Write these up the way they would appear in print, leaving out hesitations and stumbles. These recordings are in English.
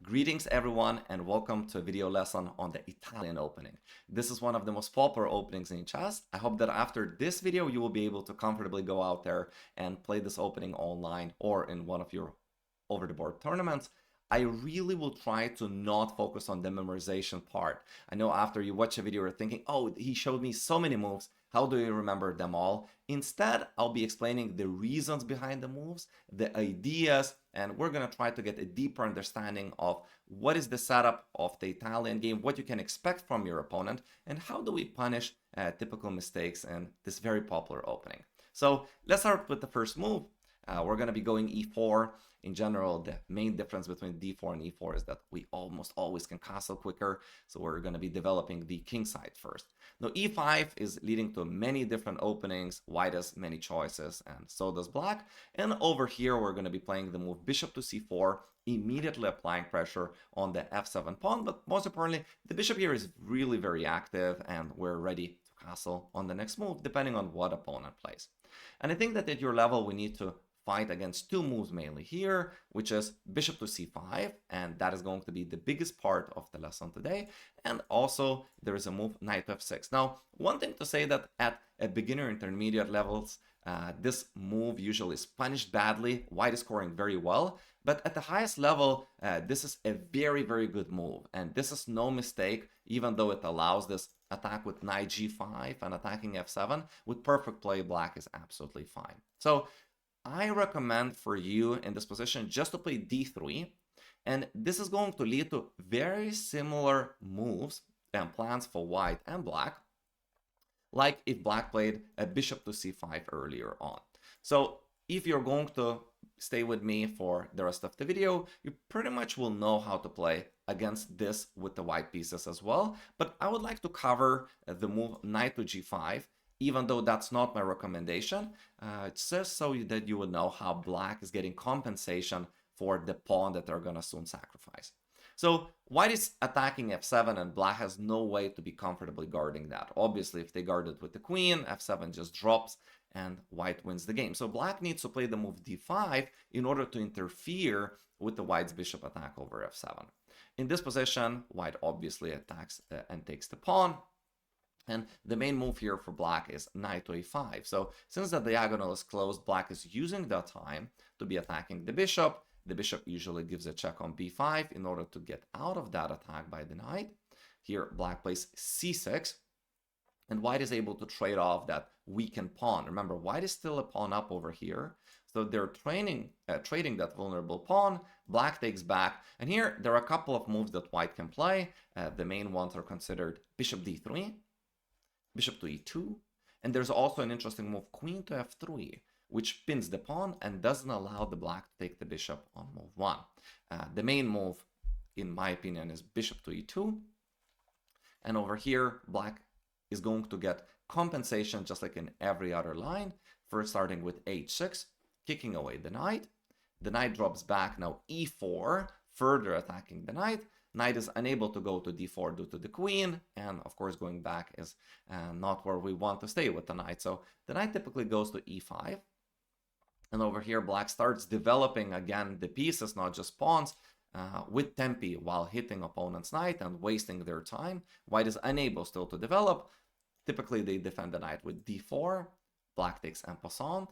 Greetings everyone and welcome to a video lesson on the Italian opening. This is one of the most popular openings in chess. I hope that after this video you will be able to comfortably go out there and play this opening online or in one of your over-the-board tournaments. I really will try to not focus on the memorization part. I know after you watch a video you're thinking, oh, he showed me so many moves, how do you remember them all? Instead, I'll be explaining the reasons behind the moves, the ideas, and we're going to try to get a deeper understanding of what is the setup of the Italian game, what you can expect from your opponent, and how do we punish typical mistakes in this very popular opening. So let's start with the first move. We're going to be going e4. In general, the main difference between d4 and e4 is that we almost always can castle quicker. So we're going to be developing the king side first. Now e5 is leading to many different openings. White has many choices and so does black. And over here, we're going to be playing the move bishop to c4, immediately applying pressure on the f7 pawn. But most importantly, the bishop here is really very active and we're ready to castle on the next move, depending on what opponent plays. And I think that at your level, we need to fight against two moves mainly here, which is bishop to c5, and that is going to be the biggest part of the lesson today. And also there is a move knight to f6. Now, one thing to say that at a beginner intermediate levels, this move usually is punished badly. White is scoring very well, but at the highest level, this is a very, very good move. And this is no mistake, even though it allows this attack with knight g5 and attacking f7. With perfect play, black is absolutely fine. So I recommend for you in this position just to play d3, and this is going to lead to very similar moves and plans for white and black, like if black played a bishop to c5 earlier on. So if you're going to stay with me for the rest of the video, you pretty much will know how to play against this with the white pieces as well. But I would like to cover the move knight to g5, even though that's not my recommendation. It's just so that you would know how black is getting compensation for the pawn that they're going to soon sacrifice. So white is attacking f7 and black has no way to be comfortably guarding that. Obviously, if they guard it with the queen, f7 just drops and white wins the game. So black needs to play the move d5 in order to interfere with the white's bishop attack over f7. In this position, white obviously attacks and takes the pawn. And the main move here for black is knight to a5. So since the diagonal is closed, black is using that time to be attacking the bishop. The bishop usually gives a check on b5 in order to get out of that attack by the knight. Here, black plays c6. And white is able to trade off that weakened pawn. Remember, white is still a pawn up over here. So they're trading that vulnerable pawn. Black takes back. And here, there are a couple of moves that white can play. The main ones are considered bishop d3, bishop to e2, and there's also an interesting move, queen to f3, which pins the pawn and doesn't allow the black to take the bishop on move 1. The main move, in my opinion, is bishop to e2, and over here, black is going to get compensation just like in every other line, first starting with h6, kicking away the knight. The knight drops back, now e4, further attacking the knight. Knight is unable to go to d4 due to the queen, and of course going back is not where we want to stay with the knight. So the knight typically goes to e5, and over here black starts developing again the pieces, not just pawns, with tempi while hitting opponent's knight and wasting their time. White is unable still to develop. Typically they defend the knight with d4, black takes en passant,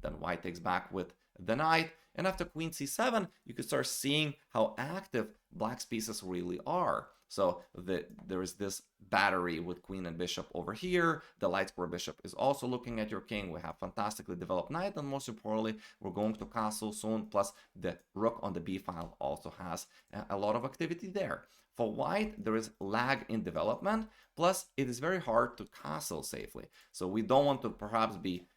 then white takes back with the knight, and after queen c7, you can start seeing how active black's pieces really are. So there is this battery with queen and bishop over here. The light square bishop is also looking at your king. We have fantastically developed knight, and most importantly, we're going to castle soon. Plus, the rook on the b file also has a lot of activity there. For white, there is lag in development. Plus, it is very hard to castle safely. So we don't want to perhaps be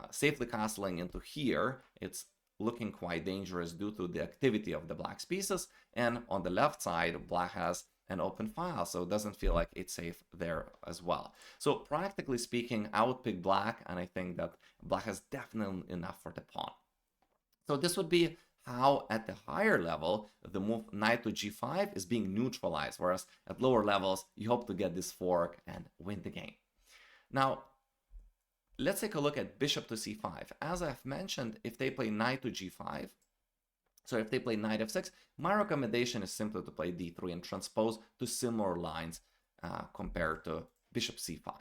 safely castling into here. It's looking quite dangerous due to the activity of the black's pieces, and on the left side black has an open file, so it doesn't feel like it's safe there as well. So practically speaking, I would pick black, and I think that black has definitely enough for the pawn. So this would be how at the higher level the move knight to g5 is being neutralized, whereas at lower levels you hope to get this fork and win the game. Now let's take a look at bishop to c5. As I've mentioned, if they play knight to g5, So if they play knight f6, my recommendation is simply to play d3 and transpose to similar lines compared to bishop c5.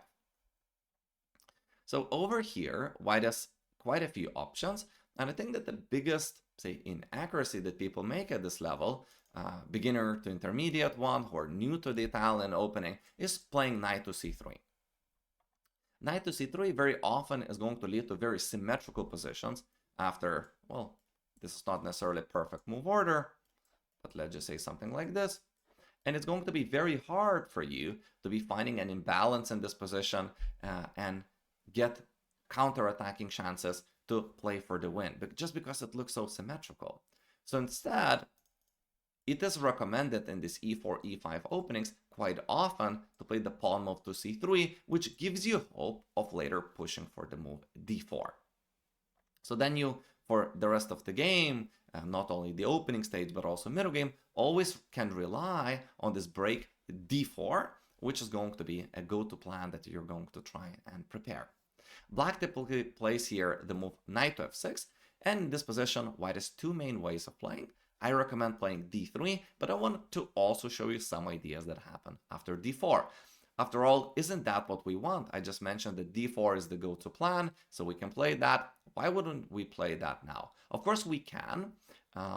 So over here, white has quite a few options, and I think that the biggest, say, inaccuracy that people make at this level, beginner to intermediate one who are new to the Italian opening, is playing knight to c3. Knight to c3 very often is going to lead to very symmetrical positions after, well, this is not necessarily a perfect move order, but let's just say something like this. And it's going to be very hard for you to be finding an imbalance in this position and get counter-attacking chances to play for the win, but just because it looks so symmetrical. So instead, it is recommended in this e4, e5 openings quite often to play the pawn move to c3, which gives you hope of later pushing for the move d4. So then you, for the rest of the game, not only the opening stage, but also middle game, always can rely on this break d4, which is going to be a go-to plan that you're going to try and prepare. Black typically plays here the move knight to f6, and in this position, white has two main ways of playing. I recommend playing d3, but I want to also show you some ideas that happen after d4. After all, isn't that what we want? I just mentioned that d4 is the go-to plan, so we can play that. Why wouldn't we play that now? Of course we can.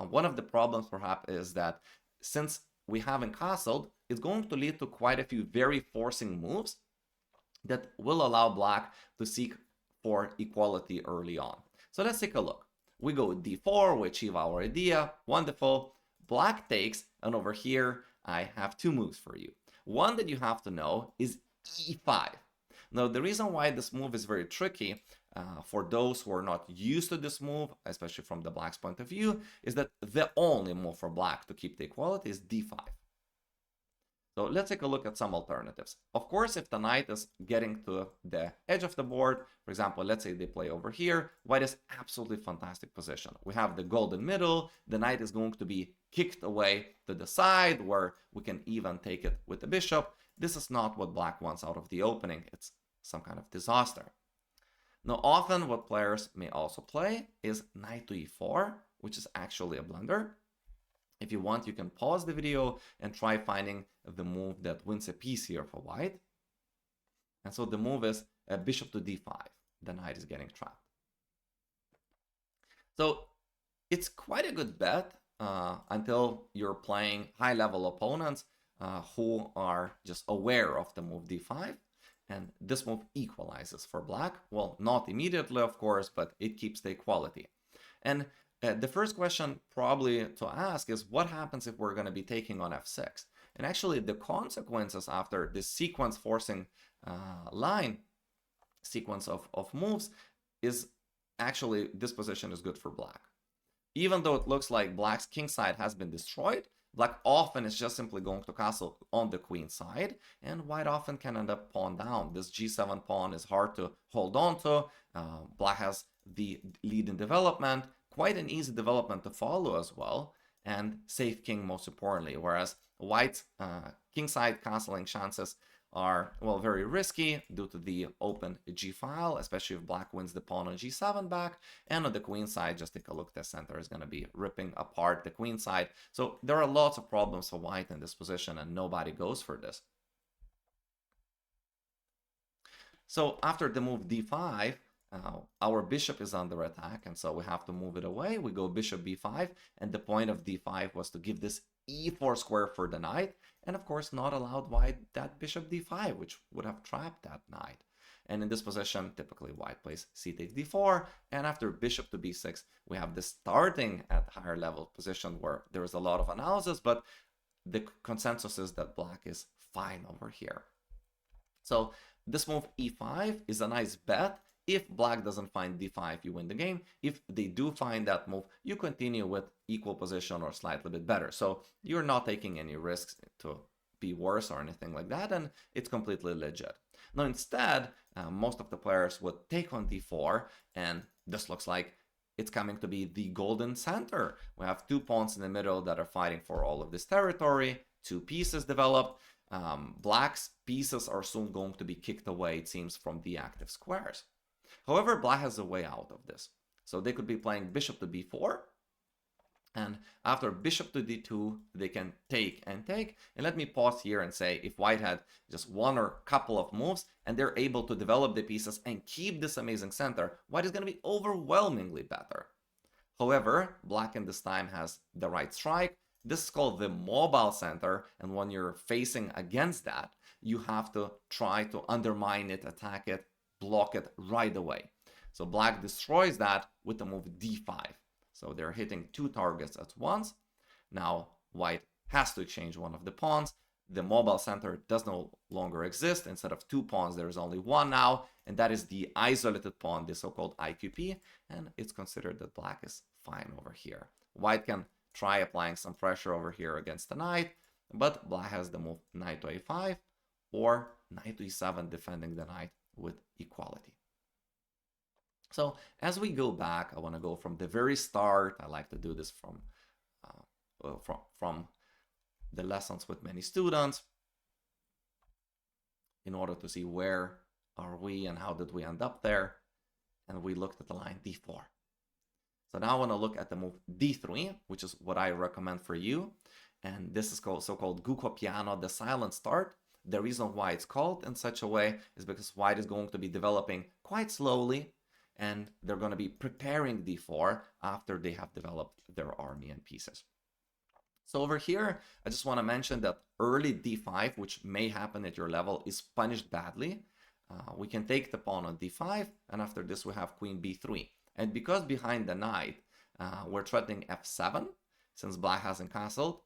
One of the problems perhaps is that since we haven't castled, it's going to lead to quite a few very forcing moves that will allow black to seek for equality early on. So let's take a look. We go d4, we achieve our idea, wonderful. Black takes, and over here I have two moves for you. One that you have to know is e5. Now the reason why this move is very tricky for those who are not used to this move, especially from the black's point of view, is that the only move for black to keep the equality is d5. So let's take a look at some alternatives. Of course, if the knight is getting to the edge of the board, for example, let's say they play over here, white is absolutely fantastic position. We have the golden middle, the knight is going to be kicked away to the side where we can even take it with the bishop. This is not what black wants out of the opening. It's some kind of disaster. Now, often what players may also play is knight to e4, which is actually a blunder. If you want, you can pause the video and try finding the move that wins a piece here for white. And so the move is bishop to d5. The knight is getting trapped. So it's quite a good bet until you're playing high-level opponents who are just aware of the move d5. And this move equalizes for black. Well, not immediately, of course, but it keeps the equality. And the first question probably to ask is what happens if we're going to be taking on f6? And actually the consequences after this sequence forcing sequence of moves is actually this position is good for black. Even though it looks like black's king side has been destroyed, black often is just simply going to castle on the queen side, and white often can end up pawn down. This g7 pawn is hard to hold on to. Black has the lead in development, quite an easy development to follow as well, and safe king most importantly, whereas white's kingside castling chances are, well, very risky due to the open g file, especially if black wins the pawn on g7 back, and on the queen side, just take a look, the center is going to be ripping apart the queen side. So there are lots of problems for white in this position, and nobody goes for this. So after the move d5, our bishop is under attack, and so we have to move it away. We go bishop b5, and the point of d5 was to give this e4 square for the knight, and of course not allowed white that bishop d5, which would have trapped that knight. And in this position, typically white plays c takes d4, and after bishop to b6, we have this starting at higher level position where there is a lot of analysis, but the consensus is that black is fine over here. So this move e5 is a nice bet. If black doesn't find d5, you win the game. If they do find that move, you continue with equal position or slightly bit better. So you're not taking any risks to be worse or anything like that, and it's completely legit. Now instead, most of the players would take on d4, and this looks like it's coming to be the golden center. We have two pawns in the middle that are fighting for all of this territory, two pieces developed. Black's pieces are soon going to be kicked away, it seems, from the active squares. However, black has a way out of this. So they could be playing bishop to b4, And after bishop to d2, they can take and take. And let me pause here and say, if white had just one or couple of moves and they're able to develop the pieces and keep this amazing center, white is going to be overwhelmingly better. However, black in this time has the right strike. This is called the mobile center, and when you're facing against that, you have to try to undermine it, attack it, block it right away. So black destroys that with the move d5. So they're hitting two targets at once. Now white has to exchange one of the pawns. The mobile center does no longer exist. Instead of two pawns, there's only one now, and that is the isolated pawn, the so-called IQP, and it's considered that black is fine over here. White can try applying some pressure over here against the knight, but black has the move knight to a5 or knight to e7, defending the knight with equality. So as we go back, I want to go from the very start. I like to do this from the lessons with many students in order to see where are we and how did we end up there. And we looked at the line d4. So now I want to look at the move d3, which is what I recommend for you. And this is called so-called Gucco piano, the silent start. The reason why it's called in such a way is because white is going to be developing quite slowly, and they're going to be preparing d4 after they have developed their army and pieces. So over here, I just want to mention that early d5, which may happen at your level, is punished badly. We can take the pawn on d5, and after this we have queen b3. And because behind the knight, we're threatening f7, since black hasn't castled,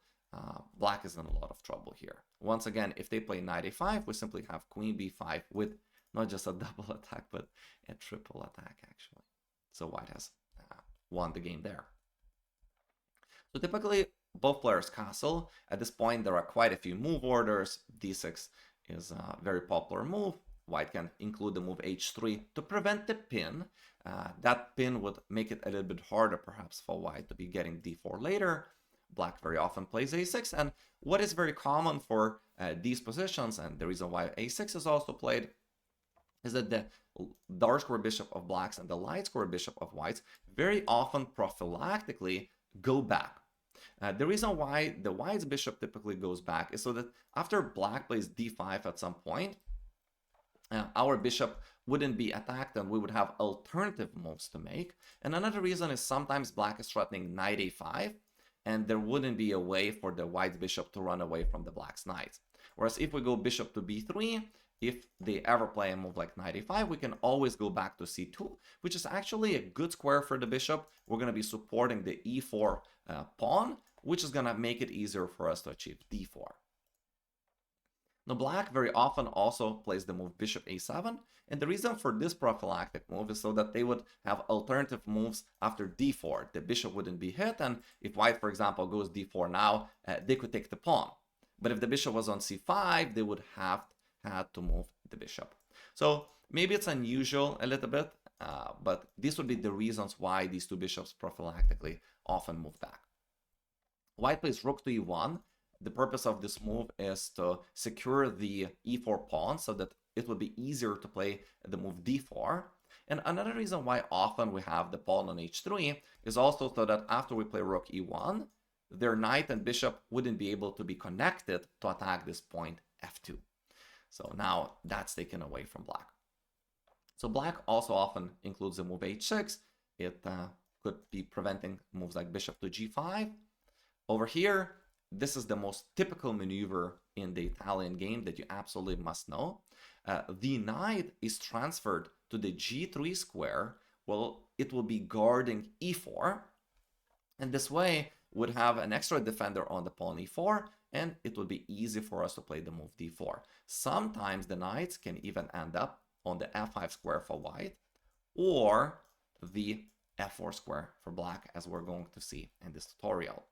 black is in a lot of trouble here. Once again, if they play knight a5, we simply have queen b5 with not just a double attack, but a triple attack, actually. So white has won the game there. So typically, both players castle. At this point, there are quite a few move orders. d6 is a very popular move. White can include the move h3 to prevent the pin. That pin would make it a little bit harder, perhaps, for white to be getting d4 later. Black very often plays a6, and what is very common for these positions, and the reason why a6 is also played, is that the dark square bishop of blacks and the light square bishop of whites very often prophylactically go back. The reason why the white's bishop typically goes back is so that after black plays d5 at some point, our bishop wouldn't be attacked and we would have alternative moves to make. And another reason is sometimes black is threatening knight a5, and there wouldn't be a way for the white's bishop to run away from the black's knight. Whereas if we go bishop to b3, if they ever play a move like knight a5, we can always go back to c2, which is actually a good square for the bishop. We're going to be supporting the e4 pawn, which is going to make it easier for us to achieve d4. Now, black very often also plays the move bishop a7, and the reason for this prophylactic move is so that they would have alternative moves after d4. The bishop wouldn't be hit, and if white, for example, goes d4 now, they could take the pawn. But if the bishop was on c5, they would have had to move the bishop. So maybe it's unusual a little bit, but these would be the reasons why these two bishops prophylactically often move back. White plays rook to e1. The purpose of this move is to secure the e4 pawn so that it would be easier to play the move d4. And another reason why often we have the pawn on h3 is also so that after we play rook e1, their knight and bishop wouldn't be able to be connected to attack this point f2. So now that's taken away from black. So black also often includes the move h6. It could be preventing moves like bishop to g5. Over here, this is the most typical maneuver in the Italian game that you absolutely must know. The knight is transferred to the g3 square. Well, it will be guarding e4. And this way would have an extra defender on the pawn e4, and it would be easy for us to play the move d4. Sometimes the knights can even end up on the f5 square for white, or the f4 square for black, as we're going to see in this tutorial.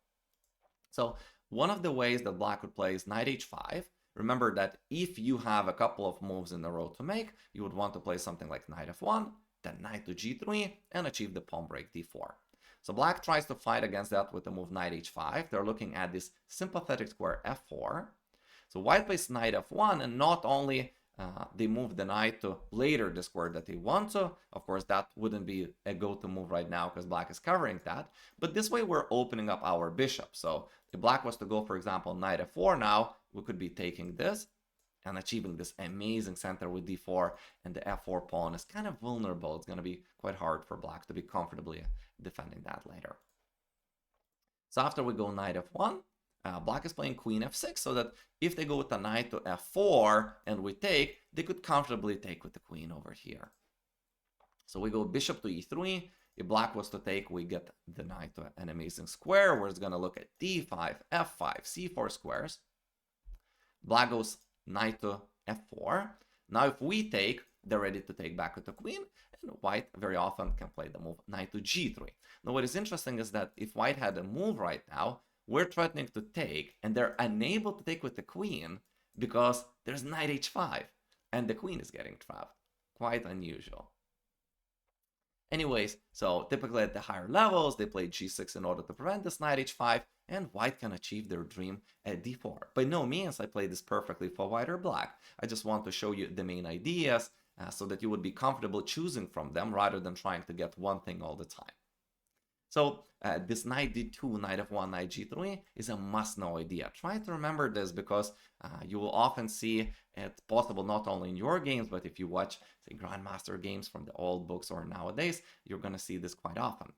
So one of the ways that black would play is knight h5. Remember that if you have a couple of moves in a row to make, you would want to play something like knight f1, then knight to g3, and achieve the pawn break d4. So black tries to fight against that with the move knight h5. They're looking at this sympathetic square f4. So white plays knight f1, and not only they move the knight to later the square that they want to. Of course, that wouldn't be a go-to move right now because black is covering that. But this way, we're opening up our bishop. So if black was to go, for example, knight f4 now, we could be taking this and achieving this amazing center with d4, and the f4 pawn is kind of vulnerable. It's going to be quite hard for black to be comfortably defending that later. So after we go knight f1, black is playing queen f6, so that if they go with the knight to f4 and we take, they could comfortably take with the queen over here. So we go bishop to e3. If black was to take, we get the knight to an amazing square, where it's going to look at d5, f5, c4 squares. Black goes knight to f4. Now if we take, they're ready to take back with the queen, and white very often can play the move knight to g3. Now what is interesting is that if white had a move right now, we're threatening to take, and they're unable to take with the queen because there's knight h5, and the queen is getting trapped. Quite unusual. Anyways, so typically at the higher levels, they play g6 in order to prevent this knight h5, and white can achieve their dream at d4. By no means I play this perfectly for white or black. I just want to show you the main ideas so that you would be comfortable choosing from them rather than trying to get one thing all the time. So this knight d2, knight f1, knight g3 is a must-know idea. Try to remember this because you will often see it possible not only in your games, but if you watch, say, Grandmaster games from the old books or nowadays, you're going to see this quite often.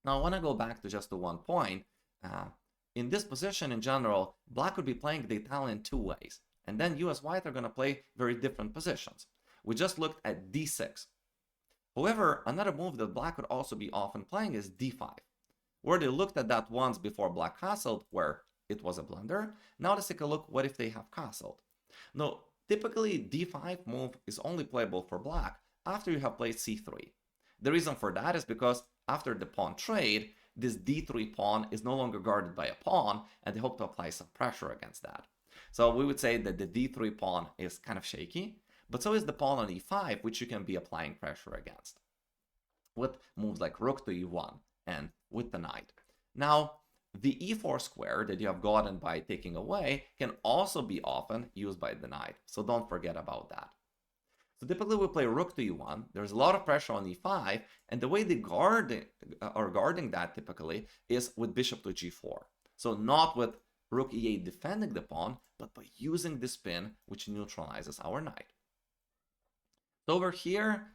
Now, I want to go back to just to one point. In this position in general, black would be playing the Italian two ways, and then you as white are going to play very different positions. We just looked at d6. However, another move that black would also be often playing is d5. We already looked at that once before black castled, where it was a blunder. Now let's take a look what if they have castled. Now, typically d5 move is only playable for black after you have played c3. The reason for that is because after the pawn trade, this d3 pawn is no longer guarded by a pawn, and they hope to apply some pressure against that. So we would say that the d3 pawn is kind of shaky, but so is the pawn on e5, which you can be applying pressure against with moves like rook to e1 and with the knight. Now, the e4 square that you have gotten by taking away can also be often used by the knight, so don't forget about that. So typically we play rook to e1, there's a lot of pressure on e5, and the way they are guarding that typically is with bishop to g4. So not with rook e8 defending the pawn, but by using the spin, which neutralizes our knight. So over here,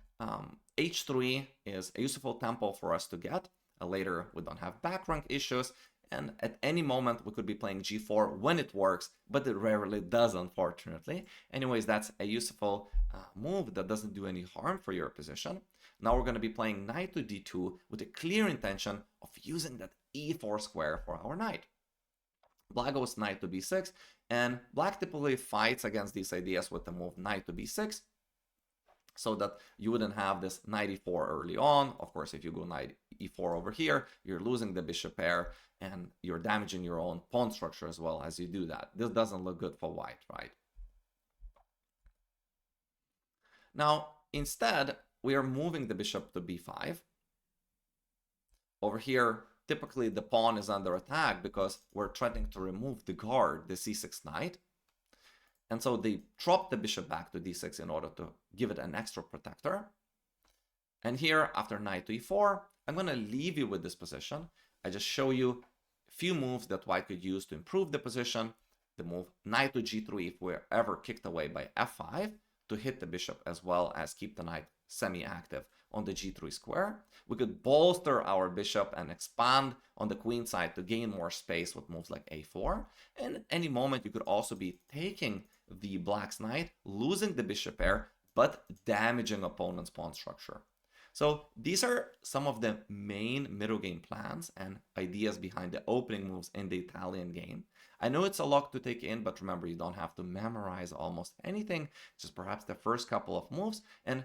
h3 is a useful tempo for us to get. Later, we don't have back rank issues, and at any moment we could be playing g4 when it works, but it rarely does, unfortunately. Anyways, that's a useful move that doesn't do any harm for your position. Now we're going to be playing knight to d2 with a clear intention of using that e4 square for our knight. Black goes knight to b6, and black typically fights against these ideas with the move knight to b6, so that you wouldn't have this knight e4 early on. Of course, if you go knight e4 over here, you're losing the bishop pair, and you're damaging your own pawn structure as well as you do that. This doesn't look good for white, right? Now, instead, we are moving the bishop to b5. Over here, typically the pawn is under attack because we're threatening to remove the guard, the c6 knight. And so they drop the bishop back to d6 in order to give it an extra protector. And here, after knight to e4, I'm going to leave you with this position. I just show you a few moves that white could use to improve the position. The move knight to g3 if we're ever kicked away by f5 to hit the bishop as well as keep the knight semi-active on the g3 square. We could bolster our bishop and expand on the queen side to gain more space with moves like a4. And at any moment, you could also be taking the black's knight, losing the bishop pair, but damaging opponent's pawn structure. So these are some of the main middle game plans and ideas behind the opening moves in the Italian game. I know it's a lot to take in, but remember, you don't have to memorize almost anything, just perhaps the first couple of moves. And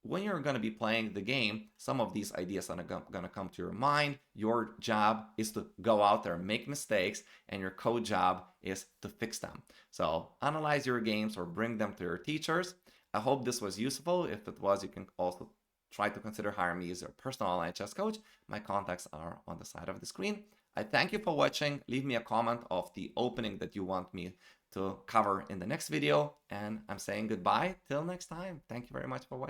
when you're going to be playing the game, some of these ideas are going to come to your mind. Your job is to go out there, make mistakes, and your coach job is to fix them. So analyze your games or bring them to your teachers. I hope this was useful. If it was, you can also try to consider hiring me as your personal online chess coach. My contacts are on the side of the screen. I thank you for watching. Leave me a comment of the opening that you want me to cover in the next video. And I'm saying goodbye till next time. Thank you very much for watching.